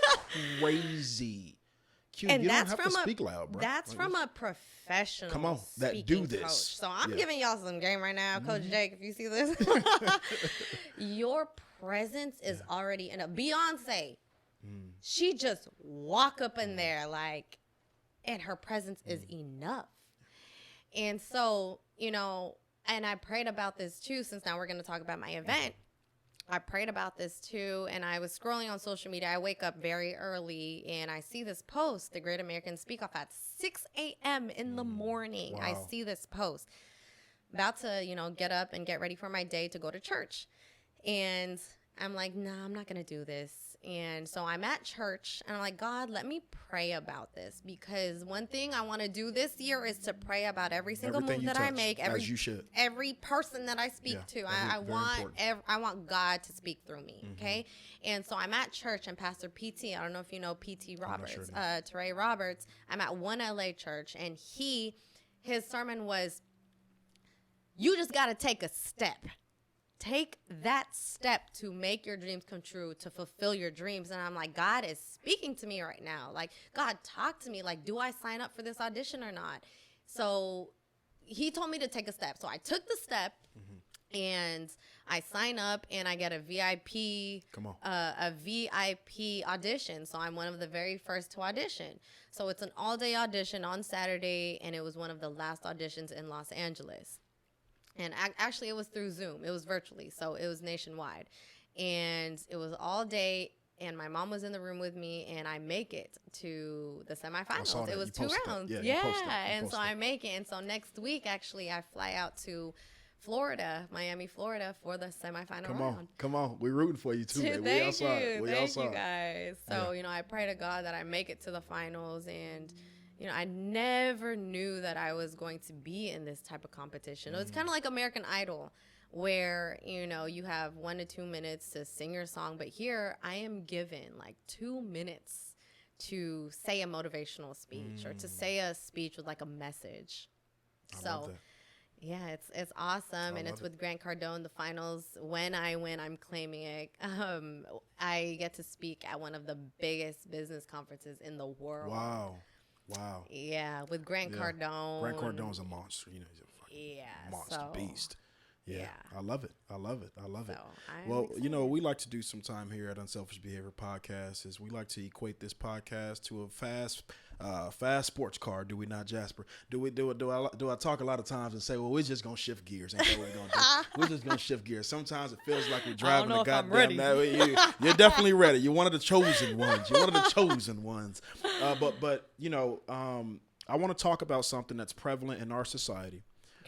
crazy. Q, and you that's don't have to speak loud, bro. That's from a professional. Come on, that do this. Coach. So I'm giving y'all some game right now, Coach Jake. If you see this, your presence is already in a Beyonce. She just walk up in there like, and her presence is enough. And so, you know, and I prayed about this too, since now we're going to talk about my event. I prayed about this too, and I was scrolling on social media. I wake up very early, and I see this post, the Great American Speak Off, at 6 a.m. in the morning. Wow. I see this post. About to, you know, get up and get ready for my day to go to church. And I'm like, nah, I'm not going to do this. And so I'm at church, and I'm like, God, let me pray about this, because one thing I want to do this year is to pray about every single move that I make, every person that I speak to. I want God to speak through me. Okay. And so I'm at church, and Pastor PT, I don't know if you know PT Roberts, Teray Roberts. I'm at One LA Church, and his sermon was, you just got to take a step. Take that step to make your dreams come true, to fulfill your dreams. And I'm like, God is speaking to me right now. Like, God, talk to me. Like, do I sign up for this audition or not? So he told me to take a step. So I took the step, and I sign up, and I get a VIP audition. So I'm one of the very first to audition. So it's an all-day audition on Saturday, and it was one of the last auditions in Los Angeles. And actually, it was through Zoom. It was virtually, so it was nationwide. And it was all day, and my mom was in the room with me, and I make it to the semifinals. It was 2 rounds. And so I make it. And so next week, actually, I fly out to Florida, Miami, Florida, for the semifinal round. Come on. We're rooting for you, too, man. Thank you, guys. So, you know, I pray to God that I make it to the finals, and... You know, I never knew that I was going to be in this type of competition. It's kind of like American Idol, where, you know, you have 1 to 2 minutes to sing your song. But here I am given like 2 minutes to say a motivational speech or to say a speech with like a message. Yeah, it's awesome. And it's with Grant Cardone, the finals. When I win, I'm claiming it. I get to speak at one of the biggest business conferences in the world. Wow. Yeah, with Grant Cardone. Grant Cardone's a monster. You know, he's a fucking monster beast. Yeah. I love it. Well, you know, we like to do some time here at Unselfish Behavior Podcast is we like to equate this podcast to a fast sports car. Do we not, Jasper? Do I talk a lot of times and say, well, we're just gonna shift gears? Ain't that what we're gonna do? We're just gonna shift gears. Sometimes it feels like we're driving the goddamn. You're definitely ready. You're one of the chosen ones. But you know, I want to talk about something that's prevalent in our society.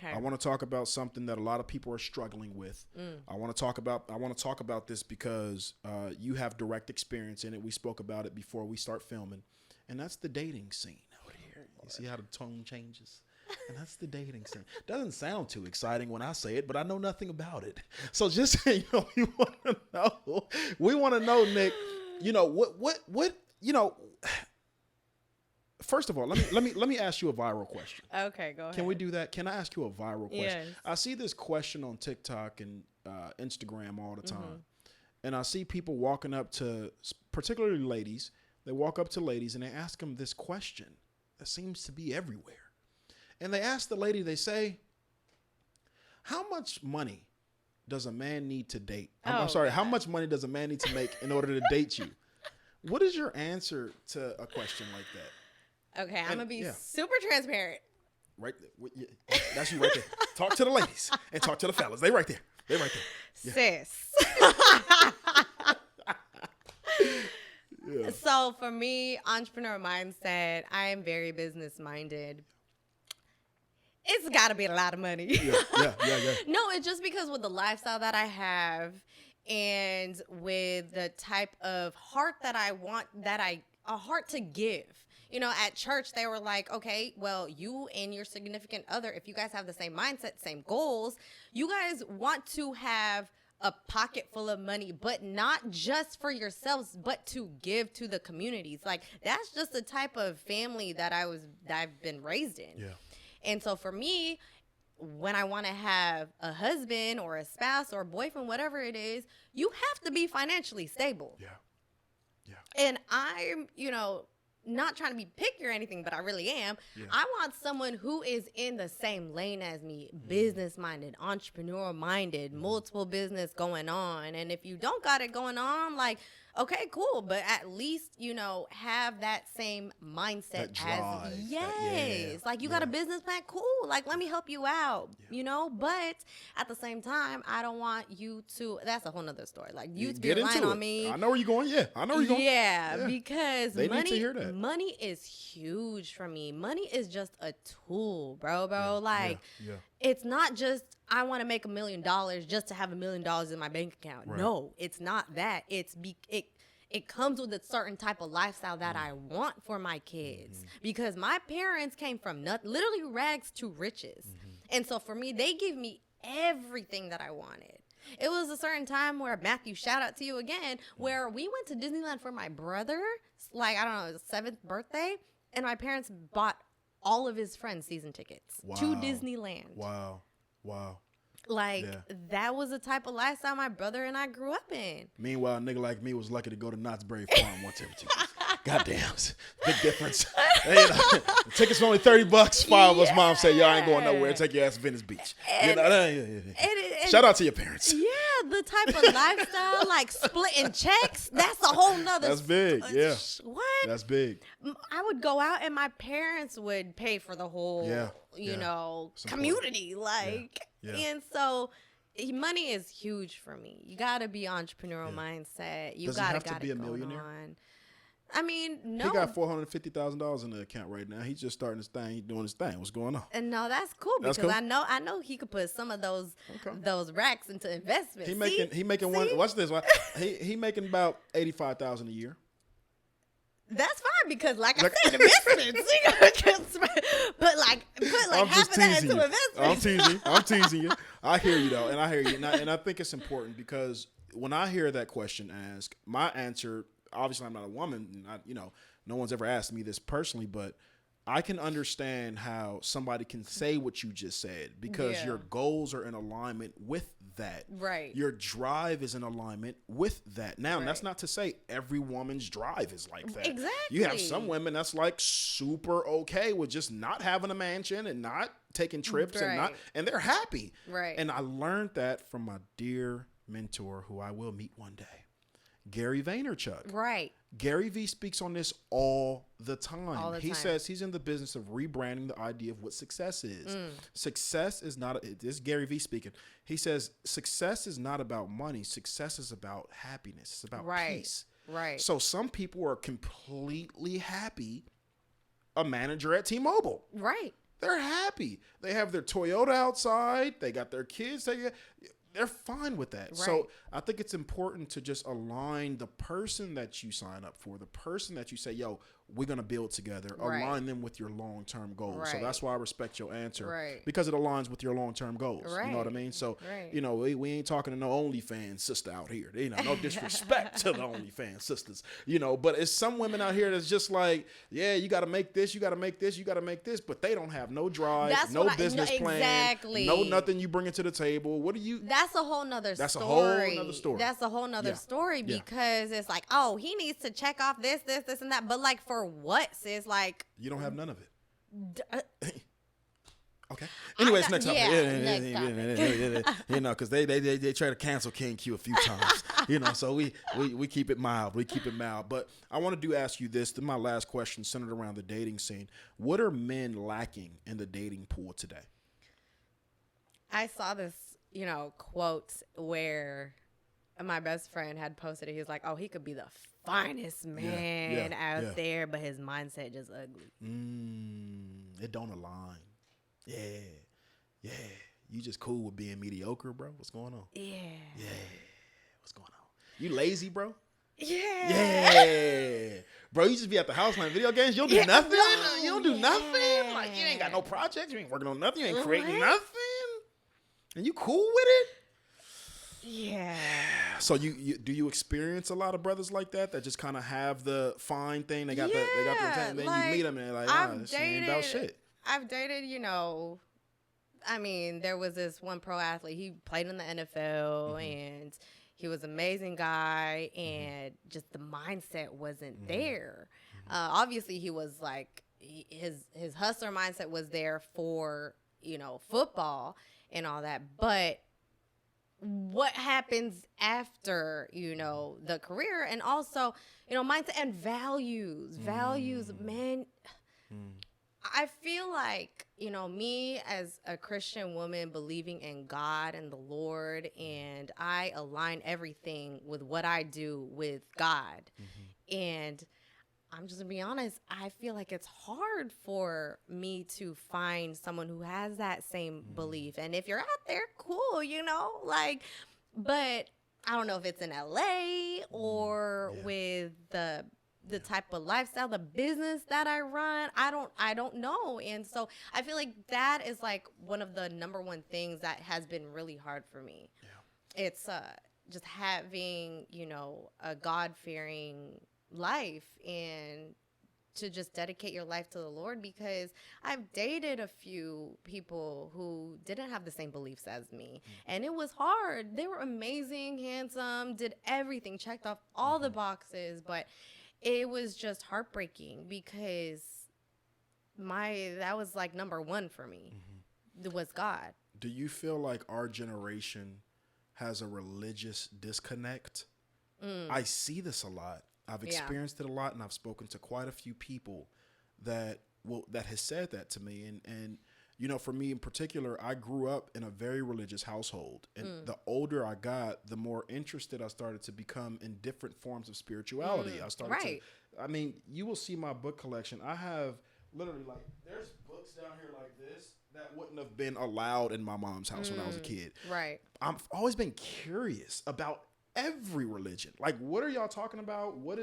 I want to talk about something that a lot of people are struggling with. I want to talk about this because you have direct experience in it. We spoke about it before we start filming, and that's the dating scene out here. You see how the tone changes? And that's the dating scene. Doesn't sound too exciting when I say it, but I know nothing about it. So just we want to know, Nick. You know what you know. First of all, let me ask you a viral question. Okay, go ahead. Can we do that? Can I ask you a viral question? Yes. I see this question on TikTok and Instagram all the time. And I see people walking up to, particularly ladies, they walk up to ladies and they ask them this question that seems to be everywhere. And they ask the lady, they say, how much money does a man need to date? I'm sorry, how much money does a man need to make in order to date you? What is your answer to a question like that? Okay, I'm going to be super transparent. Right there. That's you right there. Talk to the ladies and talk to the fellas. They right there. They right there. Yeah. Sis. Yeah. So for me, entrepreneur mindset, I am very business minded. It's got to be a lot of money. Yeah. No, it's just because with the lifestyle that I have and with the type of heart that I want, a heart to give. You know, at church, they were like, okay, well, you and your significant other, if you guys have the same mindset, same goals, you guys want to have a pocket full of money, but not just for yourselves, but to give to the communities. Like, that's just the type of family that I've been raised in. Yeah. And so for me, when I want to have a husband or a spouse or a boyfriend, whatever it is, you have to be financially stable. Yeah. And I'm, not trying to be picky or anything, but I really am. Yeah. I want someone who is in the same lane as me, business-minded, entrepreneur-minded, multiple business going on. And if you don't got it going on, like, okay, cool, but at least, have that same mindset that drive, as, yes. Like, you got a business plan? Cool. Like, let me help you out, but at the same time, I don't want you to, that's a whole nother story. Like, you to be relying on me. I know where you're going. Yeah, I know where you're going. Yeah, because they need to hear that. Money is huge for me. Money is just a tool, bro. It's not just, I want to make $1 million just to have $1 million in my bank account. Right. No, it's not that. It comes with a certain type of lifestyle that I want for my kids, because my parents came from literally rags to riches. And so for me, they gave me everything that I wanted. It was a certain time where, Matthew, shout out to you again, where we went to Disneyland for my brother, like, I don't know, his 7th birthday, and my parents bought all of his friends season tickets to Disneyland. Wow. Like, that was the type of lifestyle my brother and I grew up in. Meanwhile, a nigga like me was lucky to go to Knott's Berry Farm once every 2 years. Goddamn, big difference. The tickets were only $30. 5 of us mom said, y'all ain't going nowhere. Take your ass to Venice Beach. Shout out to your parents. Yeah, the type of lifestyle, like splitting checks, that's a whole nother. That's big, yeah. What? That's big. I would go out and my parents would pay for the whole, community. And so money is huge for me. You got to be entrepreneurial mindset. You got to be a millionaire. I mean, no. He got $450,000 in the account right now. He's just starting his thing. He's doing his thing. What's going on? And no, that's cool, because I know he could put some of those racks into investments. He making one. Watch this. He making about $85,000 a year. That's fine, because, like I said, investments. Put half of that into investments. I'm teasing you. I hear you though, and I hear you, and I think it's important, because when I hear that question asked, my answer. Obviously, I'm not a woman. No one's ever asked me this personally, but I can understand how somebody can say what you just said, because your goals are in alignment with that. Right. Your drive is in alignment with that. Now, that's not to say every woman's drive is like that. Exactly. You have some women that's like super okay with just not having a mansion and not taking trips and they're happy. Right. And I learned that from my dear mentor, who I will meet one day. Gary Vaynerchuk. Right. Gary V speaks on this all the time. He says he's in the business of rebranding the idea of what success is. Success is not, this is Gary V speaking. He says success is not about money. Success is about happiness. It's about peace. Right. So some people are completely happy a manager at T-Mobile. Right. They're happy. They have their Toyota outside. They got their kids. They're fine with that. Right. So I think it's important to just align the person that you sign up for, the person that you say, yo, we're going to build together. Right. Align them with your long-term goals. Right. So that's why I respect your answer. Right. Because it aligns with your long-term goals. Right. You know what I mean? So, Right. you know, we ain't talking to no OnlyFans sister out here. You know, no disrespect to the OnlyFans sisters. You know, but it's some women out here that's just like, yeah, you got to make this, you got to make this, you got to make this. But they don't have no drive, no business plan. Exactly. No nothing you bring it to the table. What do you... That's a whole nother story. That's a whole nother story. That's a whole nother Yeah. story Yeah. because it's like, oh, he needs to check off this, and that. But like for what, sis? Like You don't have none of it. Okay. I Anyways, got- next topic. yeah, next topic. You know, because they try to cancel King Q a few times. You know, so we keep it mild. We keep it mild. But I want to ask you this. My last question centered around the dating scene. What are men lacking in the dating pool today? I saw this, quote where my best friend had posted it. He was like, oh, he could be the finest man out there, but his mindset just ugly. It don't align. Yeah. You just cool with being mediocre, bro? What's going on? Yeah. What's going on? You lazy, bro? Yeah. Bro, you just be at the house playing video games. You don't do nothing. You don't do nothing. Like, you ain't got no projects. You ain't working on nothing. You ain't creating nothing. And you cool with it? Yeah. So you do you experience a lot of brothers like that just kind of have the fine thing? They got the intent. Then you meet them and they're like, this ain't about shit. I've dated, there was this one pro athlete. He played in the NFL and he was an amazing guy, and just the mindset wasn't there. Obviously, he was like, his hustler mindset was there for, football and all that. But what happens after, the career, and also, mindset and values, man. I feel like, me as a Christian woman believing in God and the Lord, and I align everything with what I do with God. And I'm just gonna be honest, I feel like it's hard for me to find someone who has that same belief. And if you're out there, cool, but I don't know if it's in LA or with the type of lifestyle, the business that I run. I don't know. And so I feel like that is like one of the number one things that has been really hard for me. Yeah. It's just having, a God-fearing life and to just dedicate your life to the Lord, because I've dated a few people who didn't have the same beliefs as me, and it was hard. They were amazing, handsome, did everything, checked off all the boxes, but it was just heartbreaking because that was like number one for me, was God. Do you feel like our generation has a religious disconnect? I see this a lot. I've experienced it a lot, and I've spoken to quite a few people that has said that to me. And for me in particular, I grew up in a very religious household. And the older I got, the more interested I started to become in different forms of spirituality. I started you will see my book collection. I have literally there's books down here like this that wouldn't have been allowed in my mom's house when I was a kid. Right. I've always been curious about every religion. Like, what are y'all talking about? What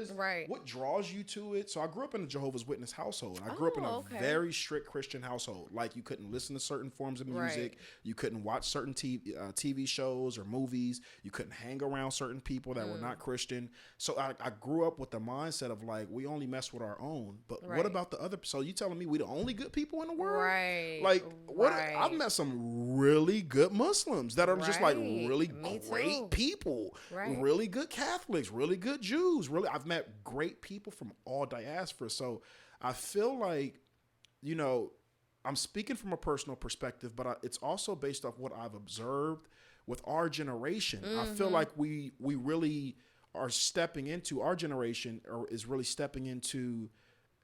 draws you to it? So I grew up in a Jehovah's Witness household. I grew up in a very strict Christian household. Like, you couldn't listen to certain forms of music. You couldn't watch certain TV shows or movies. You couldn't hang around certain people that were not Christian. So I grew up with the mindset of like, we only mess with our own. But what about the other? So you telling me we the only good people in the world? Right. Like, what? I've met some really good Muslims that are just like really great people. Right. Really good Catholics, really good Jews. I've met great people from all diasporas. So I feel like, I'm speaking from a personal perspective, but it's also based off what I've observed with our generation. I feel like we really are stepping into, our generation is really stepping into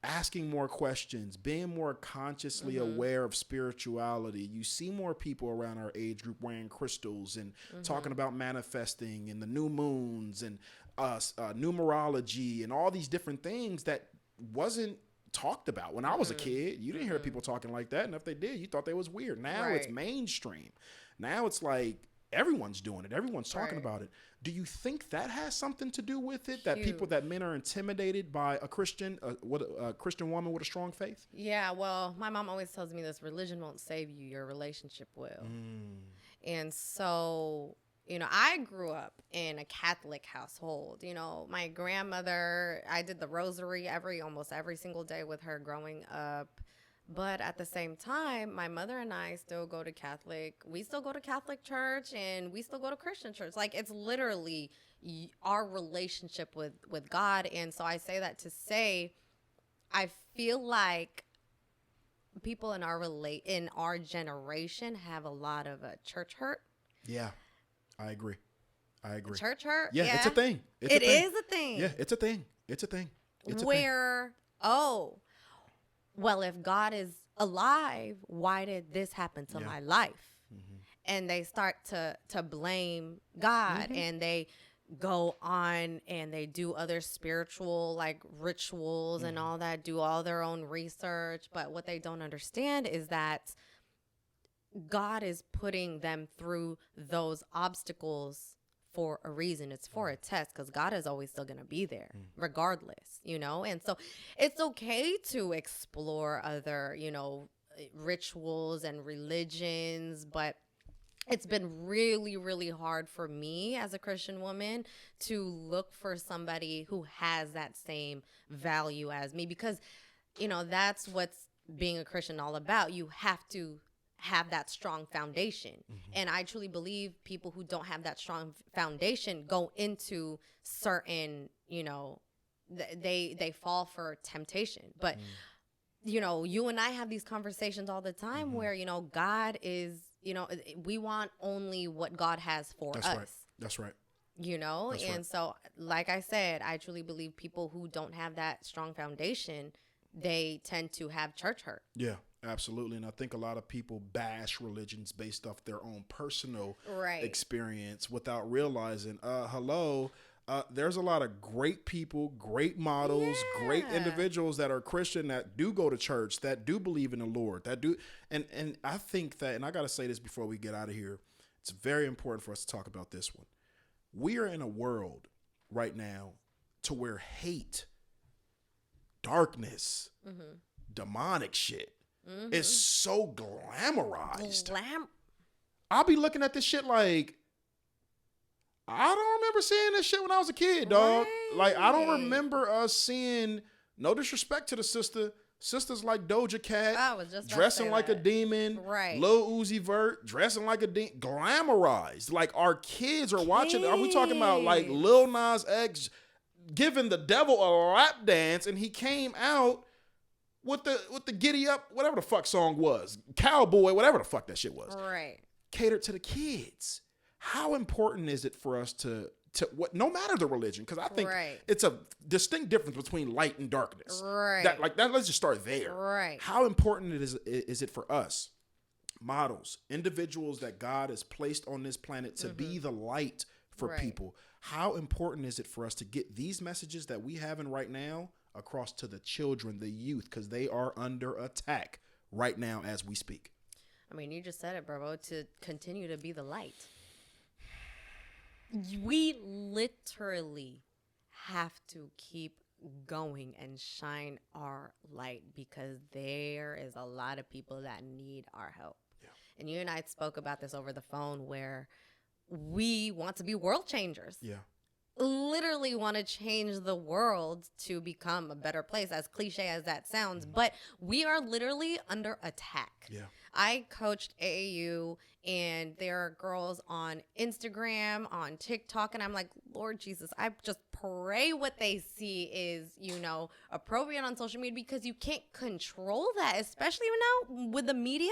asking more questions, being more consciously aware of spirituality. You see more people around our age group wearing crystals and talking about manifesting and the new moons and numerology and all these different things that wasn't talked about when I was a kid. You didn't hear people talking like that, and if they did, you thought they was weird. Now it's mainstream. Now it's like everyone's doing it. Everyone's talking Right. about it. Do you think that has something to do with it? That Huge. men are intimidated by a Christian, a Christian woman with a strong faith? Yeah, well, my mom always tells me this: religion won't save you; your relationship will. And so, I grew up in a Catholic household. My grandmother, I did the rosary almost every single day with her growing up. But at the same time, my mother and I still go to we still go to Catholic church, and we still go to Christian church. Like, it's literally our relationship with God. And so I say that to say, I feel like people in our generation have a lot of church hurt. Yeah, I agree. Church hurt? Yeah, it's a thing. It is a thing. Yeah, it's a thing. It's a thing. Well, if God is alive, why did this happen to my life? And they start to blame God, and they go on and they do other spiritual like rituals and all that, do all their own research. But what they don't understand is that God is putting them through those obstacles for a reason. It's for a test, because God is always still going to be there regardless, And so it's okay to explore other, rituals and religions, but it's been really, really hard for me as a Christian woman to look for somebody who has that same value as me, because, that's what's being a Christian all about. You have to have that strong foundation. And I truly believe people who don't have that strong foundation go into certain, they fall for temptation. But, you and I have these conversations all the time where, God is, we want only what God has for us. Right. That's right. That's And right. so, like I said, I truly believe people who don't have that strong foundation, they tend to have church hurt. Yeah, absolutely. And I think a lot of people bash religions based off their own personal experience without realizing, there's a lot of great people, great models, great individuals that are Christian, that do go to church, that do believe in the Lord, that do. And I think that, and I got to say this before we get out of here, it's very important for us to talk about this one. We are in a world right now to where hate, darkness, demonic shit is so glamorized. I'll be looking at this shit like, I don't remember seeing this shit when I was a kid, dog. Right. Like, I don't remember us seeing, no disrespect to the sisters like Doja Cat, I was just about to dressing say like a that. demon, Right. Lil Uzi Vert dressing like a demon, glamorized. Like, our kids are watching. Are we talking about like Lil Nas X giving the devil a lap dance, and he came out with the giddy up, whatever the fuck song was, Cowboy, whatever the fuck that shit was, Right. catered to the kids. How important is it for us to what, no matter the religion, because I think it's a distinct difference between light and darkness. Right. That let's just start there. Right. How important is it for us, models, individuals that God has placed on this planet to be the light for people? How important is it for us to get these messages that we have in right now across to the children, the youth, because they are under attack right now as we speak? I mean, you just said it, bro, to continue to be the light. We literally have to keep going and shine our light, because there is a lot of people that need our help. Yeah. And you and I spoke about this over the phone, where we want to be world changers. Yeah. Literally want to change the world to become a better place, as cliche as that sounds, but we are literally under attack. Yeah. I coached AAU, and there are girls on Instagram, on TikTok, and I'm like, Lord Jesus, I just pray what they see is, appropriate on social media, because you can't control that, especially now with the media.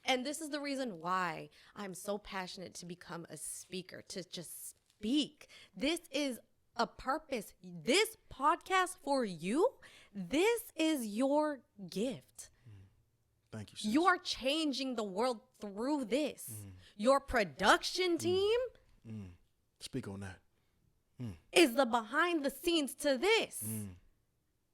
And this is the reason why I'm so passionate to become a speaker, to just speak. This is a purpose. This podcast for you, this is your gift. Thank you, sis. You are changing the world through this. Your production team Speak on that. is the behind the scenes to this.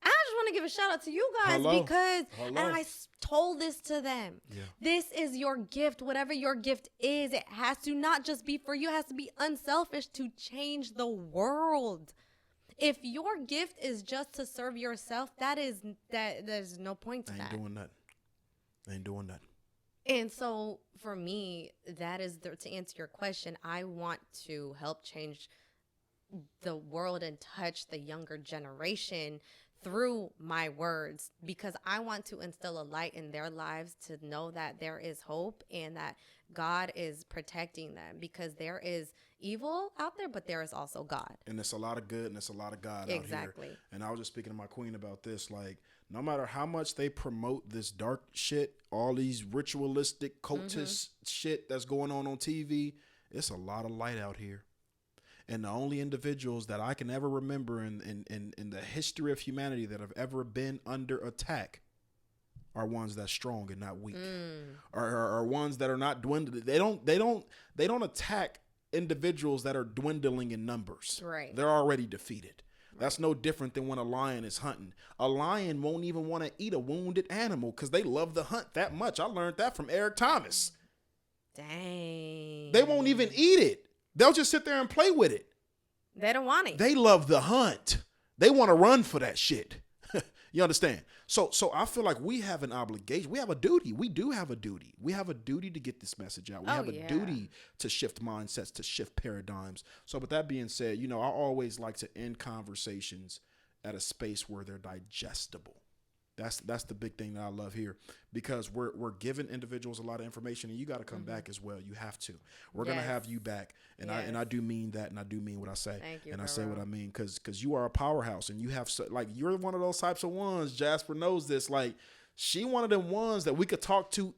I just want to give a shout out to you guys because, and I told this to them. Yeah. This is your gift. Whatever your gift is, it has to not just be for you. It has to be unselfish to change the world. If your gift is just to serve yourself, there's no point to that. Ain't doing nothing. And so for me, that is to answer your question, I want to help change the world and touch the younger generation through my words, because I want to instill a light in their lives to know that there is hope and that God is protecting them, because there is evil out there, but there is also God. And it's a lot of good and it's a lot of God exactly. out here. And I was just speaking to my queen about this, like, no matter how much they promote this dark shit, all these ritualistic, cultist shit that's going on TV, it's a lot of light out here. And the only individuals that I can ever remember in the history of humanity that have ever been under attack are ones that's strong and not weak, are ones that are not dwindling. They don't attack individuals that are dwindling in numbers. Right. They're already defeated. That's no different than when a lion is hunting. A lion won't even want to eat a wounded animal because they love the hunt that much. I learned that from Eric Thomas. Dang. They won't even eat it. They'll just sit there and play with it. They don't want it. They love the hunt. They want to run for that shit. You understand? So I feel like we have an obligation. We have a duty. We do have a duty. We have a duty to get this message out. We have a duty to shift mindsets, to shift paradigms. So with that being said, I always like to end conversations at a space where they're digestible. That's the big thing that I love here, because we're giving individuals a lot of information, and you got to come back as well. You have to. We're gonna have you back, and I do mean that, and I do mean what I say. Thank you, and I say what I mean, because you are a powerhouse, and you have you're one of those types of ones. Jasper knows this. Like, she one of them ones that we could talk to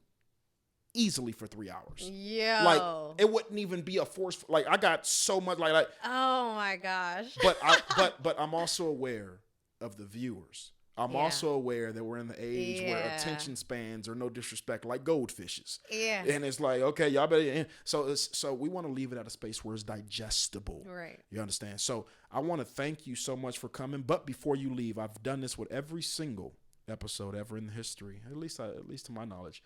easily for 3 hours. Yeah. Like, it wouldn't even be a force. Like, I got so much like. Oh my gosh. But I'm also aware of the viewers. I'm also aware that we're in the age where attention spans are, no disrespect, like goldfishes. Yeah. And it's like, okay, y'all better. So we want to leave it at a space where it's digestible. Right. You understand? So I want to thank you so much for coming. But before you leave, I've done this with every single episode ever in the history, at least to my knowledge,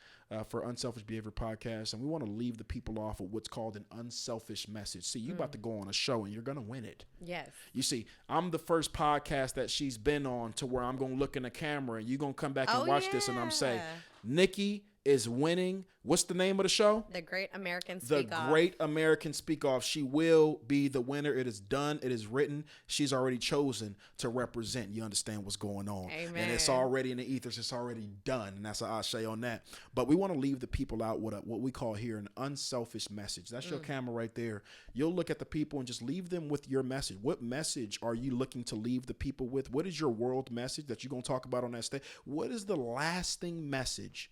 for Unselfish Behavior Podcast, and we want to leave the people off with what's called an unselfish message. See, you about to go on a show and you're gonna win it. Yes. You see, I'm the first podcast that she's been on to where I'm gonna look in the camera and you're gonna come back and watch this, and I'm saying, Nikki is winning. What's the name of the show? The Great American Speak Off. The Great American Speak Off. She will be the winner. It is done. It is written. She's already chosen to represent. You understand what's going on. Amen. And it's already in the ethers. It's already done. And that's an ashe on that. But we want to leave the people out with what we call here an unselfish message. That's your camera right there. You'll look at the people and just leave them with your message. What message are you looking to leave the people with? What is your world message that you're going to talk about on that stage? What is the lasting message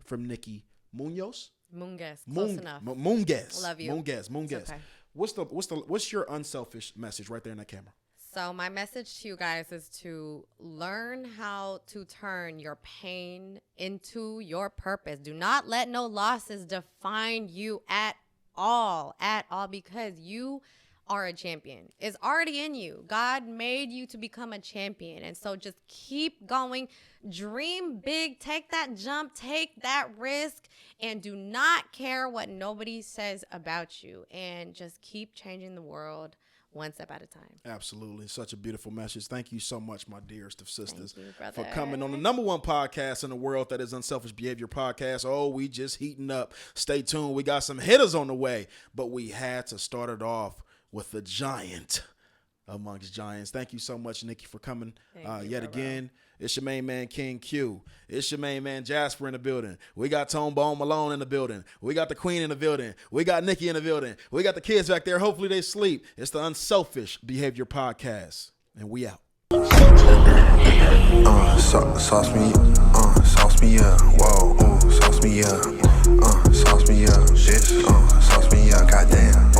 from Nikki Mungues? Close enough. Mungues. Love you. Mungues. Okay. What's your unselfish message right there in that camera? So my message to you guys is to learn how to turn your pain into your purpose. Do not let no losses define you at all, because you are a champion. It's already in you. God made you to become a champion. And so just keep going. Dream big. Take that jump. Take that risk. And do not care what nobody says about you. And just keep changing the world one step at a time. Absolutely. Such a beautiful message. Thank you so much, my dearest of sisters, for coming on the #1 podcast in the world that is Unselfish Behavior Podcast. Oh, we just heating up. Stay tuned. We got some hitters on the way, but we had to start it off with the giant amongst giants. Thank you so much, Nikki, for coming yet again. It's your main man, King Q. It's your main man, Jasper, in the building. We got Tone Bone Malone in the building. We got the Queen in the building. We got Nikki in the building. We got the kids back there. Hopefully they sleep. It's the Unselfish Behavior Podcast, and we out. Sauce me up, whoa, sauce me up, sauce me up, bitch, sauce me up, goddamn,